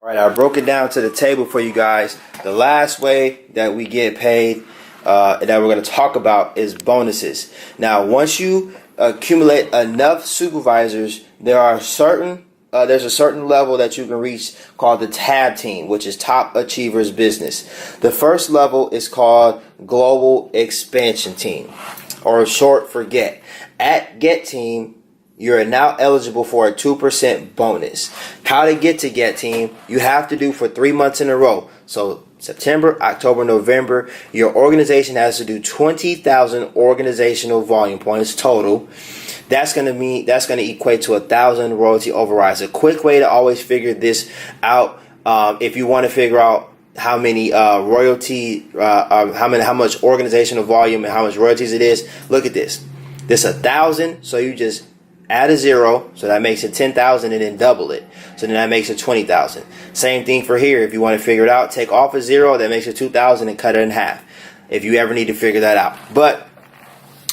All right, I broke it down to the table for you guys. The last way that we get paid that we're going to talk about is bonuses. Now, once you accumulate enough supervisors, there's a certain level that you can reach called the TAB team, which is Top Achievers Business. The first level is called Global Expansion Team, or short for GET. At GET Team, you're now eligible for a 2% bonus. How to get to GET Team, you have to do for 3 months in a row. So September, October, November, your organization has to do 20,000 organizational volume points total. That's going to equate to 1,000 royalty overrides. A quick way to always figure this out, if you want to figure out how many how much organizational volume and how much royalties it is, look at this. This 1,000, so you just add a zero, so that makes it 10,000, and then double it. So then that makes it 20,000. Same thing for here. If you want to figure it out, take off a zero, that makes it 2,000, and cut it in half. If you ever need to figure that out. But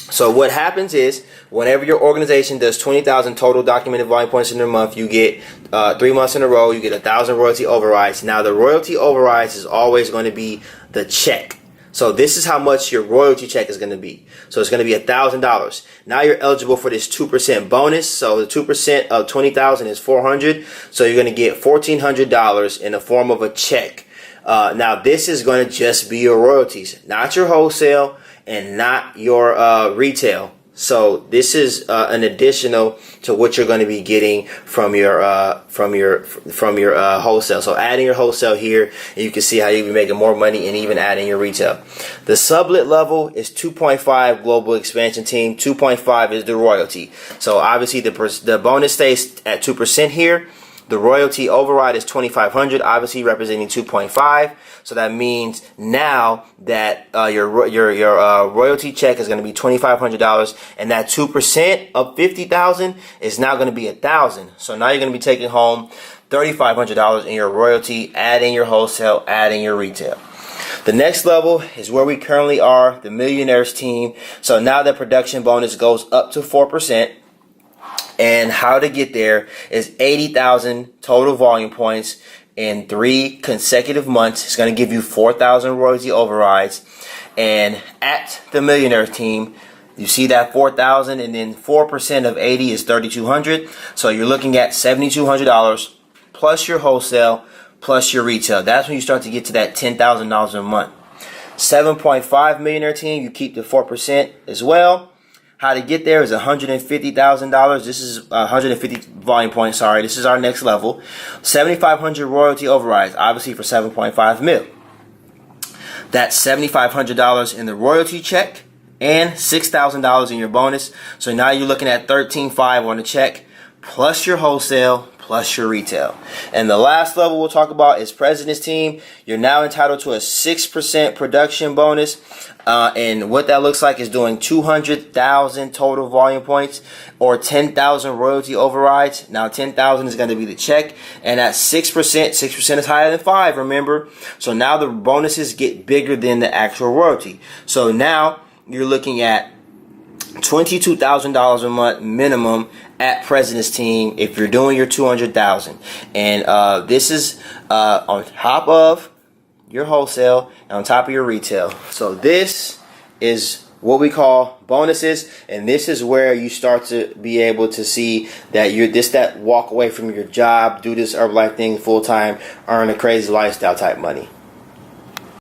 so what happens is, whenever your organization does 20,000 total documented volume points in a month, you get 3 months in a row, you get 1,000 royalty overrides. Now the royalty overrides is always going to be the check. So this is how much your royalty check is going to be. So it's going to be $1,000. Now you're eligible for this 2% bonus. So the 2% of 20,000 is 400. So you're going to get $1,400 in the form of a check. Now this is going to just be your royalties, not your wholesale and not your retail. So this is an additional to what you're going to be getting from your wholesale. So adding your wholesale here, and you can see how you'll be making more money, and even adding your retail. The sublet level is 2.5 Global Expansion Team. 2.5 is the royalty. So obviously the bonus stays at 2% here. The royalty override is 2,500, obviously representing 2.5. So that means now that your royalty check is going to be $2,500, and that 2% of 50,000 is now going to be 1,000. So now you're going to be taking home $3,500 in your royalty, adding your wholesale, adding your retail. The next level is where we currently are, the Millionaires Team. So now the production bonus goes up to 4%. And how to get there is 80,000 total volume points in 3 consecutive months. It's going to give you 4,000 royalty overrides. And at the Millionaires Team, you see that 4,000, and then 4% of 80 is 3,200. So you're looking at $7,200 plus your wholesale plus your retail. That's when you start to get to that $10,000 a month. 7.5 Millionaire Team, you keep the 4% as well. How to get there is $150,000. This is 150 volume points. Sorry, this is our next level. 7,500 royalty overrides, obviously for 7.5 mil. That's $7,500 in the royalty check and $6,000 in your bonus. So now you're looking at $13,500 on the check, plus your wholesale, plus your retail. And the last level we'll talk about is President's Team. You're now entitled to a 6% production bonus. And what that looks like is doing 200,000 total volume points or 10,000 royalty overrides. Now 10,000 is going to be the check, and at 6% is higher than 5, remember? So now the bonuses get bigger than the actual royalty. So now you're looking at $22,000 a month minimum at President's Team if you're doing your 200,000. And this is on top of your wholesale and on top of your retail. So this is what we call bonuses, and this is where you start to be able to see that that walk away from your job, do this Herbalife thing full time, earn a crazy lifestyle type money.